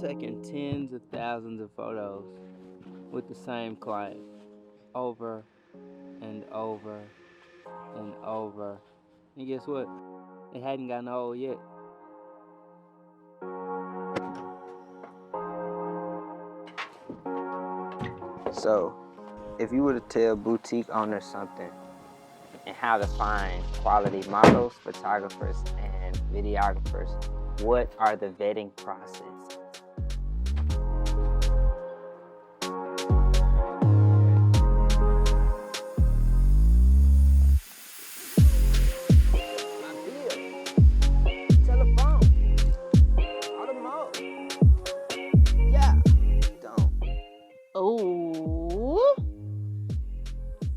taking tens of thousands of photos with the same client over and over and over. And guess what? It hadn't gotten old yet. So, if you were to tell boutique owners something and how to find quality models, photographers, and videographers, what are the vetting process?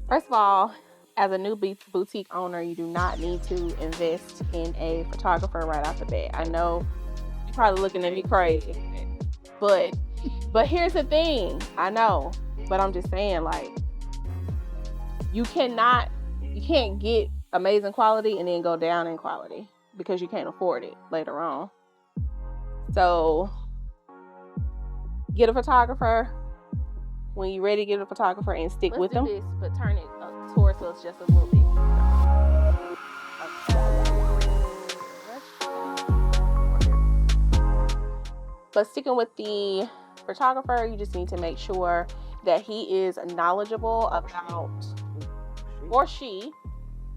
First of all, as a new boutique owner, you do not need to invest in a photographer right off the bat. I know you're probably looking at me crazy, but here's the thing. I know, but I'm just saying, like, you can't get amazing quality and then go down in quality because you can't afford it later on. So get a photographer when you're ready to get a photographer and stick with them. Let's do this, but turn it towards us just a little bit. Okay. But sticking with the photographer, you just need to make sure that he is knowledgeable about, or she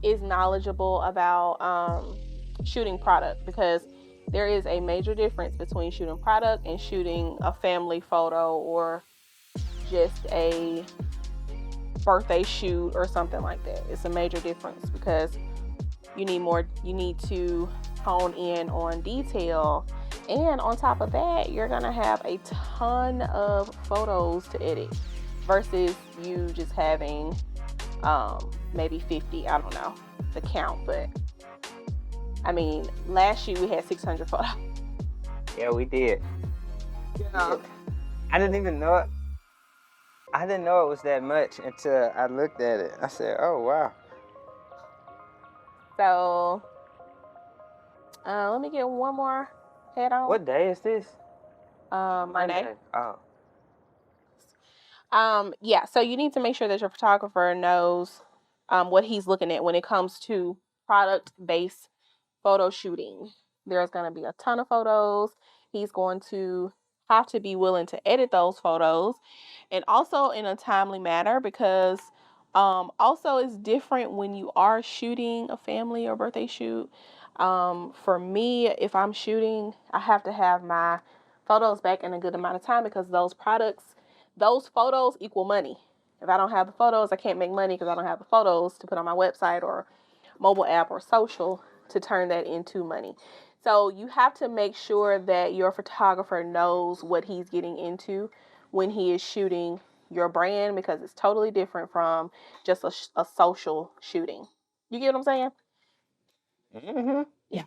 is knowledgeable about shooting product, because there is a major difference between shooting product and shooting a family photo or just a birthday shoot or something like that. It's a major difference because you need to hone in on detail, and on top of that, you're gonna have a ton of photos to edit versus you just having maybe 50. I don't know the count, but I mean, last shoot we had 600 photos. Yeah, we did. Yeah. I didn't even know it. I didn't know it was that much until I looked at it. I said, oh, wow. So, let me get one more head on. What day is this? Monday. Oh. Yeah, so you need to make sure that your photographer knows what he's looking at when it comes to product-based photo shooting. There's going to be a ton of photos. He's going to have to be willing to edit those photos, and also in a timely manner, because also it's different when you are shooting a family or birthday shoot. For me, if I'm shooting, I have to have my photos back in a good amount of time, because those photos equal money. If I don't have the photos, I can't make money because I don't have the photos to put on my website or mobile app or social to turn that into money. So you have to make sure that your photographer knows what he's getting into when he is shooting your brand, because it's totally different from just a social shooting. You get what I'm saying? Mm-hmm. Yeah.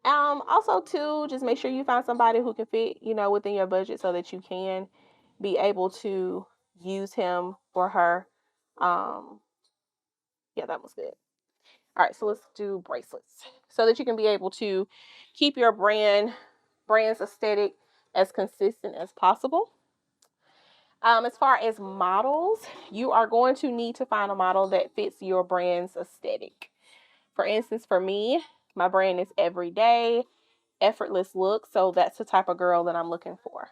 Also too, just make sure you find somebody who can fit, within your budget, so that you can be able to use him or her. Yeah, that was good. All right, so let's do bracelets, so that you can be able to keep your brand's aesthetic as consistent as possible. As far as models, you are going to need to find a model that fits your brand's aesthetic. For instance, for me, my brand is everyday, effortless look, so that's the type of girl that I'm looking for.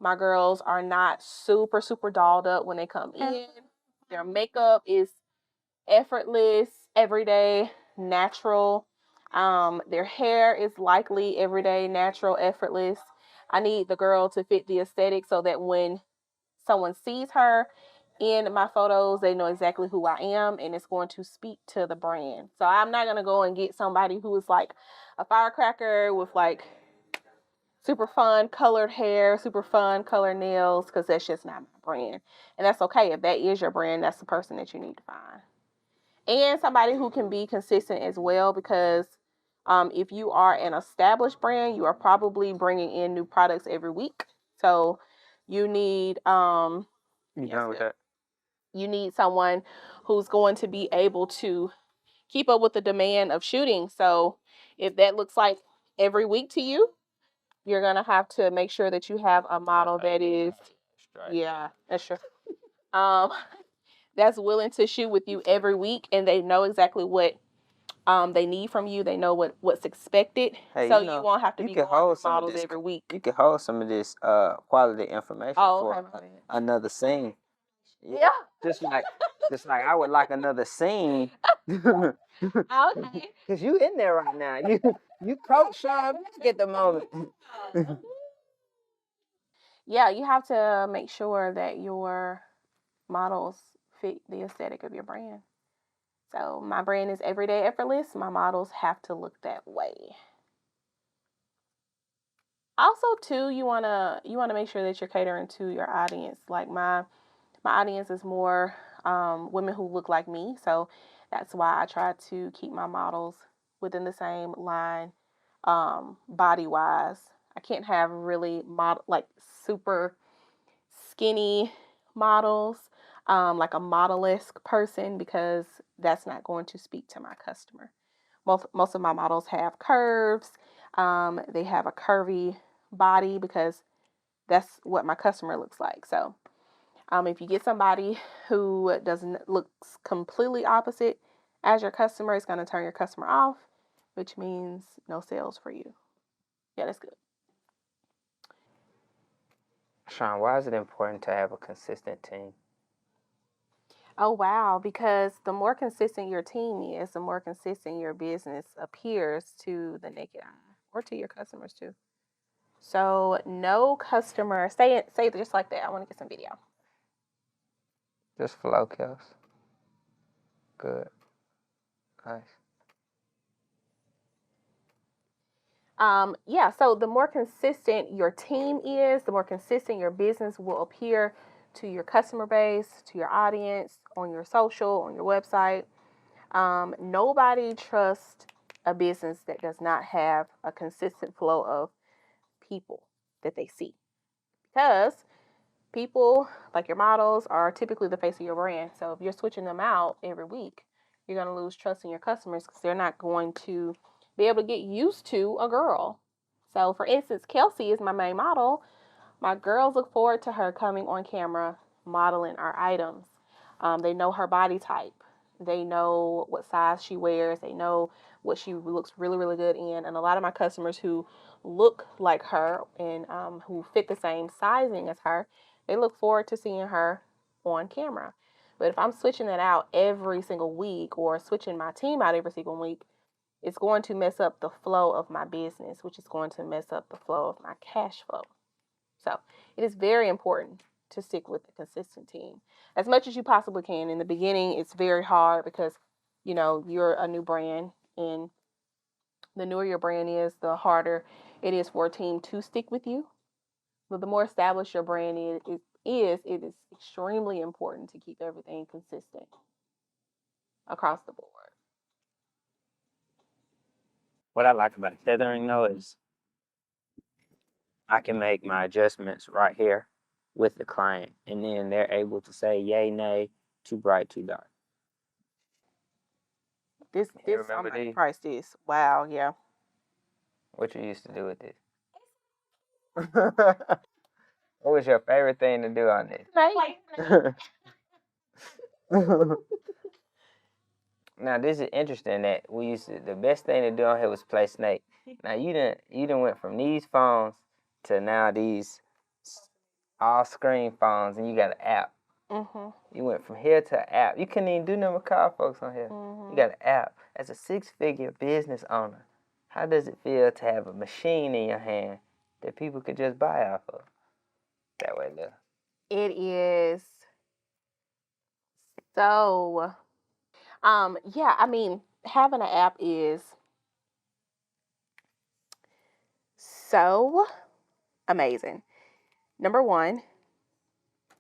My girls are not super, super dolled up when they come in. Their makeup is effortless, everyday, natural. Their hair is likely everyday, natural, effortless. I need the girl to fit the aesthetic so that when someone sees her in my photos, they know exactly who I am, and it's going to speak to the brand. So I'm not going to go and get somebody who is like a firecracker with like super fun colored hair, super fun colored nails, because that's just not my brand. And that's okay. If that is your brand, that's the person that you need to find. And somebody who can be consistent as well, because if you are an established brand, you are probably bringing in new products every week. So you need you need someone who's going to be able to keep up with the demand of shooting. So if that looks like every week to you, you're gonna have to make sure that you have a model that is, Straight. yeah, that's true. Um, that's willing to shoot with you every week, and they know exactly what they need from you. They know what's expected, Hey, so you know, you won't have to you be can going through hold some of models this. every week. You can hold some of this quality information Oh, for okay, my bad. another scene. Yeah. Just like I would like another scene. Okay. Cause you in there right now. You coach Shun Black at the moment. Yeah, you have to make sure that your models fit the aesthetic of your brand. So my brand is everyday effortless. My models have to look that way. Also, too, you wanna make sure that you're catering to your audience. Like my audience is more women who look like me, so that's why I try to keep my models within the same line, body wise. I can't have really like super skinny models, like a model-esque person, because that's not going to speak to my customer. Most of my models have curves. They have a curvy body because that's what my customer looks like. So if you get somebody who doesn't looks completely opposite as your customer, it's going to turn your customer off, which means no sales for you. Yeah, that's good. Shun, why is it important to have a consistent team? Oh, wow. Because the more consistent your team is, the more consistent your business appears to the naked eye or to your customers too. So, no customer, say it just like that. I want to get some video. Just flow kills. Good. Nice. Yeah, so the more consistent your team is, the more consistent your business will appear to your customer base, to your audience, on your social, on your website. Nobody trusts a business that does not have a consistent flow of people that they see, because people, like your models, are typically the face of your brand. So if you're switching them out every week, you're going to lose trust in your customers because they're not going to be able to get used to a girl. So, for instance, Kelsey is my main model. My girls look forward to her coming on camera modeling our items. They know her body type. They know what size she wears. They know what she looks really, really good in. And a lot of my customers who look like her and who fit the same sizing as her, they look forward to seeing her on camera. But if I'm switching that out every single week or switching my team out every single week, it's going to mess up the flow of my business, which is going to mess up the flow of my cash flow. So it is very important to stick with a consistent team as much as you possibly can. In the beginning, it's very hard because, you're a new brand, and the newer your brand is, the harder it is for a team to stick with you. But the more established your brand it is extremely important to keep everything consistent across the board. What I like about tethering though is I can make my adjustments right here with the client, and then they're able to say yay, nay, too bright, too dark. This You I'm remember about to these? price this. Wow, yeah. What you used to do with this? What was your favorite thing to do on this? Now this is interesting that the best thing to do on here was play Snake. Now you didn't went from these phones to now these all screen phones, and you got an app. Mhm. You went from here to an app. You couldn't even do nothing with call folks on here. You got an app. As a 6-figure business owner, how does it feel to have a machine in your hand that people could just buy off of? That way, look. It is so. Yeah. I mean, having an app is so amazing. Number one,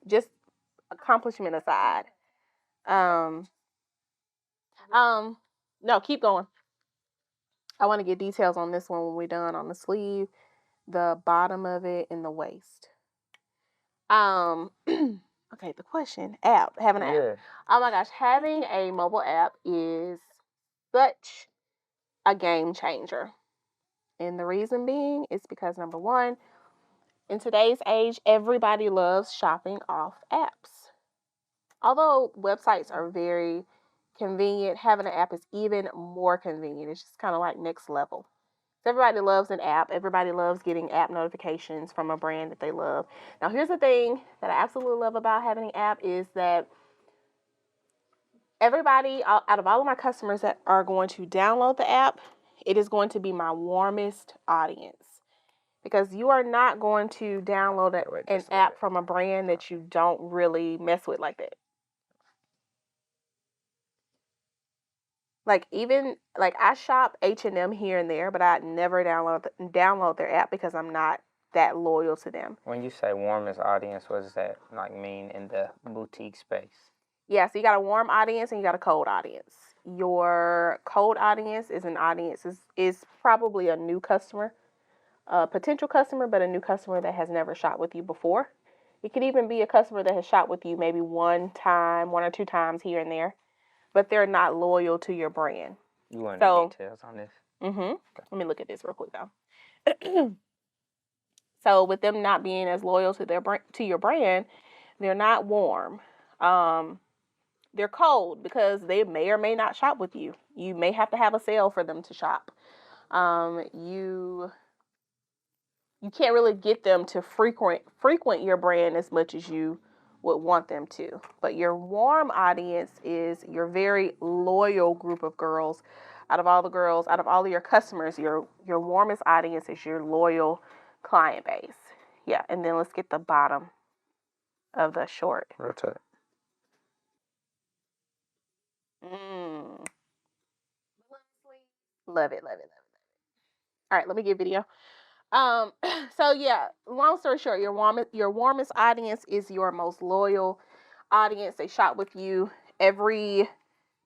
just accomplishment aside. Um. No, keep going. I want to get details on this one when we're done on the sleeve, the bottom of it, and the waist. Um. Okay. The question: app. Having an app. Yeah. Oh my gosh, having a mobile app is such a game changer. And the reason being is because, number one, in today's age, everybody loves shopping off apps. Although websites are very convenient, having an app is even more convenient. It's just kind of like next level. So everybody loves an app. Everybody loves getting app notifications from a brand that they love. Now, here's the thing that I absolutely love about having an app is that everybody, out of all of my customers that are going to download the app, it is going to be my warmest audience. Because you are not going to download an app from a brand that you don't really mess with like that. Like, even like I shop H&M here and there, but I never download their app because I'm not that loyal to them. When you say warmest audience, what does that like mean in the boutique space? Yeah, so you got a warm audience and you got a cold audience. Your cold audience is an audience is probably a new customer, a potential customer, but a new customer that has never shopped with you before. It could even be a customer that has shopped with you maybe one or two times here and there, but they're not loyal to your brand. You want any details on this? Okay. Let me look at this real quick though. So with them not being as loyal to your brand, they're not warm. They're cold because they may or may not shop with you. You may have to have a sale for them to shop. You can't really get them to frequent your brand as much as you would want them to. But your warm audience is your very loyal group of girls. Out of all of your customers, your warmest audience is your loyal client base. Yeah, and then let's get the bottom of the short. Rotate. Love it. All right, let me get video. So yeah, long story short, your warmest audience is your most loyal audience. They shop with you every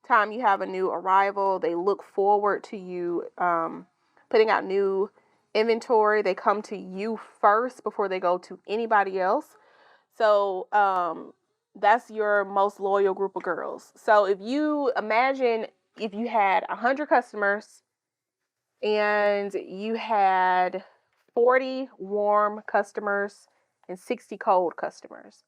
time you have a new arrival. They look forward to you putting out new inventory. They come to you first before they go to anybody else. So that's your most loyal group of girls. So if you imagine if you had 100 customers and you had 40 warm customers and 60 cold customers.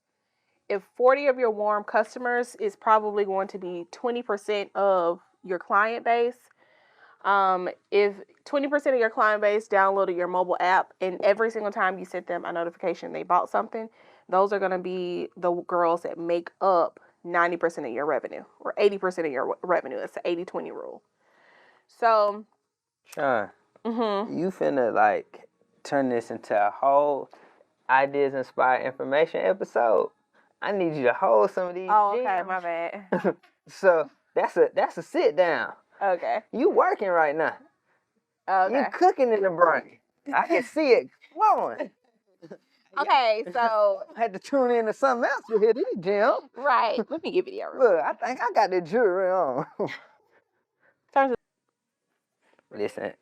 If 40 of your warm customers is probably going to be 20% of your client base, if 20% of your client base downloaded your mobile app and every single time you sent them a notification they bought something, those are going to be the girls that make up 90% of your revenue or 80% of your revenue. It's the 80-20 rule. So Shun, you finna like turn this into a whole ideas inspired information episode. I need you to hold some of these. Oh, okay, my bad. So that's a sit down. Okay. You working right now. Okay. You cooking in the brain. I can see it flowing. Okay, so I had to tune in to something else to hear this, Jim. Right. Let me give video. Look, I think I got the jewelry on. Listen,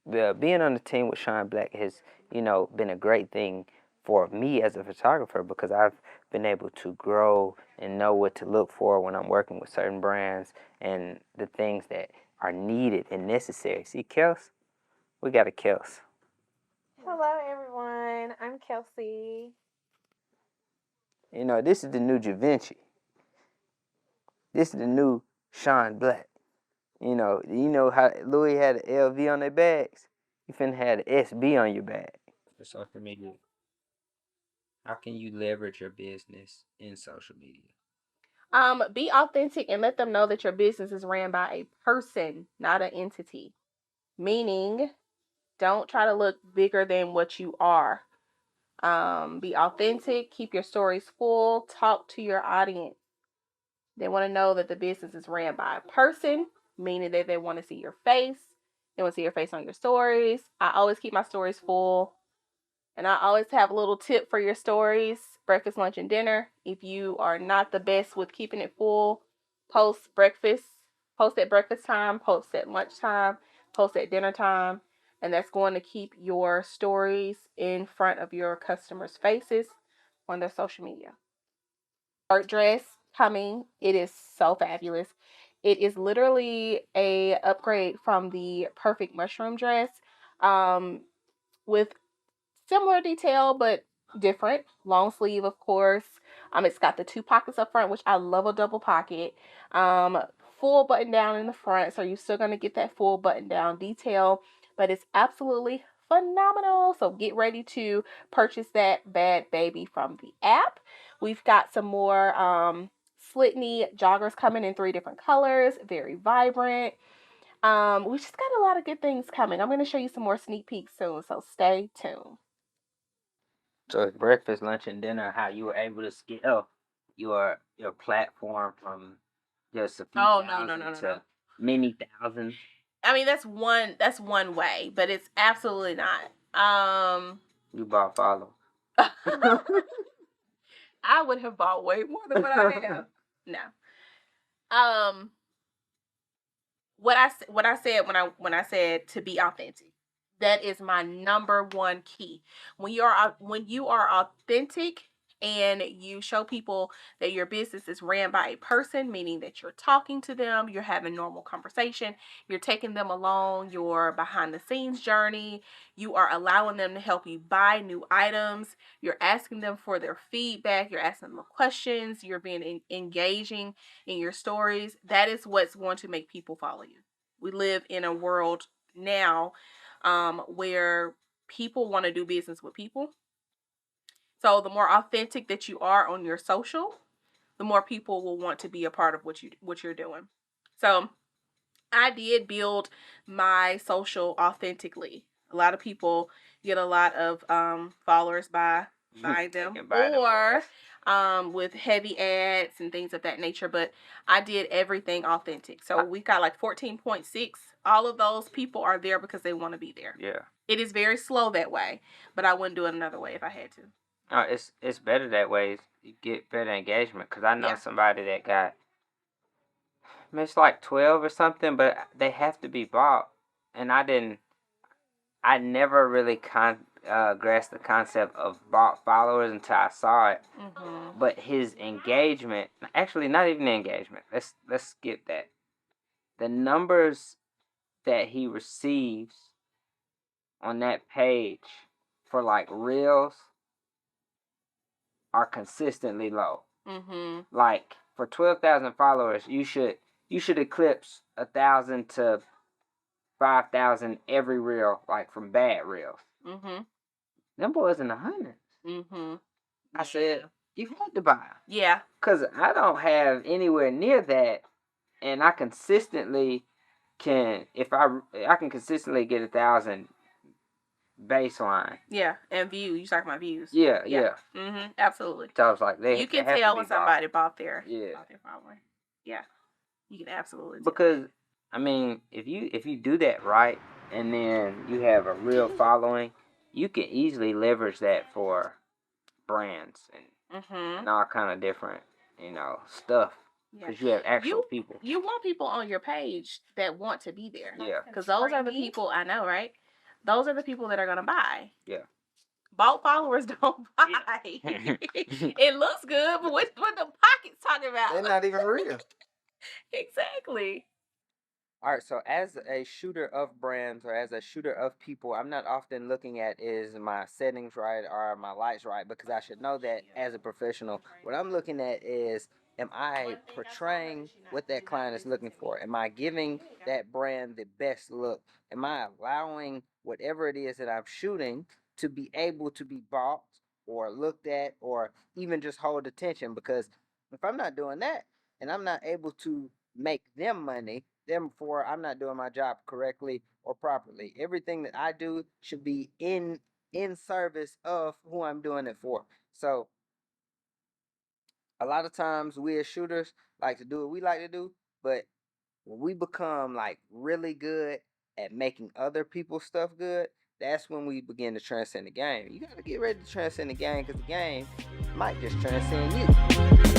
being on the team with Shun Black has, been a great thing for me as a photographer because I've been able to grow and know what to look for when I'm working with certain brands and the things that are needed and necessary. See, Kels? We got a Kels. Hello, everyone. I'm Kelsey. This is the new Da Vinci. This is the new Shun Black. You know how Louis had an LV on their bags? You finna have the SB on your bag. For social media, how can you leverage your business in social media? Be authentic and let them know that your business is ran by a person, not an entity. Meaning, don't try to look bigger than what you are. Be authentic, keep your stories full, talk to your audience. They want to know that the business is ran by a person, meaning that they want to see your face. They want to see your face on your stories. I always keep my stories full. And I always have a little tip for your stories, breakfast, lunch, and dinner. If you are not the best with keeping it full, post at breakfast time, post at lunchtime, post at dinner time. And that's going to keep your stories in front of your customers' faces on their social media. Art dress coming. It is so fabulous. It is literally a upgrade from the perfect mushroom dress. with similar detail but different. Long sleeve, of course. It's got the 2 pockets up front, which I love a double pocket. Full button down in the front, so you're still gonna get that full button down detail, but it's absolutely phenomenal. So get ready to purchase that bad baby from the app. We've got some more slit knee joggers coming in 3 different colors, very vibrant. We just got a lot of good things coming. I'm going to show you some more sneak peeks soon, so stay tuned. So it's breakfast, lunch, and dinner. How you were able to scale your platform from just a few thousand to many thousands? I mean, that's one way, but it's absolutely not. You bought followers. I would have bought way more than what I have. No. What I said when I said to be authentic, that is my number one key. When you are authentic and you show people that your business is ran by a person, meaning that you're talking to them, you're having normal conversation, you're taking them along your behind the scenes journey, you are allowing them to help you buy new items, you're asking them for their feedback, you're asking them questions, you're being engaging in your stories, that is what's going to make people follow you. We live in a world now where people want to do business with people. So the more authentic that you are on your social, the more people will want to be a part of what you're doing. So I did build my social authentically. A lot of people get a lot of followers by them or with heavy ads and things of that nature, but I did everything authentic. So we've got like 14.6. All of those people are there because they want to be there. Yeah. It is very slow that way, but I wouldn't do it another way if I had to. It's better that way. You get better engagement, because I know somebody that got, it's like 12 or something, but they have to be bought, and I never really grasped the concept of bought followers until I saw it. Mm-hmm. But his engagement, actually not even the engagement, let's skip that. The numbers that he receives on that page for like reels are consistently low. Mm-hmm. Like for 12,000 followers, you should eclipse 1,000 to 5,000 every reel, like from bad reels. Mm-hmm. Them boys in the hundreds. Mm-hmm. I said, you had to buy them. Yeah. Because I don't have anywhere near that, and I consistently can, if I can consistently get 1,000 baseline. Yeah, and views. You talking about views? Yeah. Mm-hmm. Absolutely. So I was like, you can tell when somebody bought their following. Yeah, you can absolutely tell. Because I mean, if you do that right, and then you have a real following, you can easily leverage that for brands and all kind of different stuff. Because you have actual people. You want people on your page that want to be there. Yeah. Because those are the people, I know, right? Those are the people that are going to buy. Yeah. Bought followers don't buy. It looks good, but what the pockets talking about? They're not even real. Exactly. All right, so as a shooter of brands or as a shooter of people, I'm not often looking at is my settings right or my lights right, because I should know that as a professional. What I'm looking at is, am I portraying what that client is looking for? Am I giving that brand the best look? Am I allowing whatever it is that I'm shooting to be able to be bought or looked at or even just hold attention? Because if I'm not doing that and I'm not able to make them money, therefore I'm not doing my job correctly or properly. Everything that I do should be in service of who I'm doing it for. So a lot of times we as shooters like to do what we like to do, but when we become like really good at making other people's stuff good, that's when we begin to transcend the game. You got to get ready to transcend the game, because the game might just transcend you.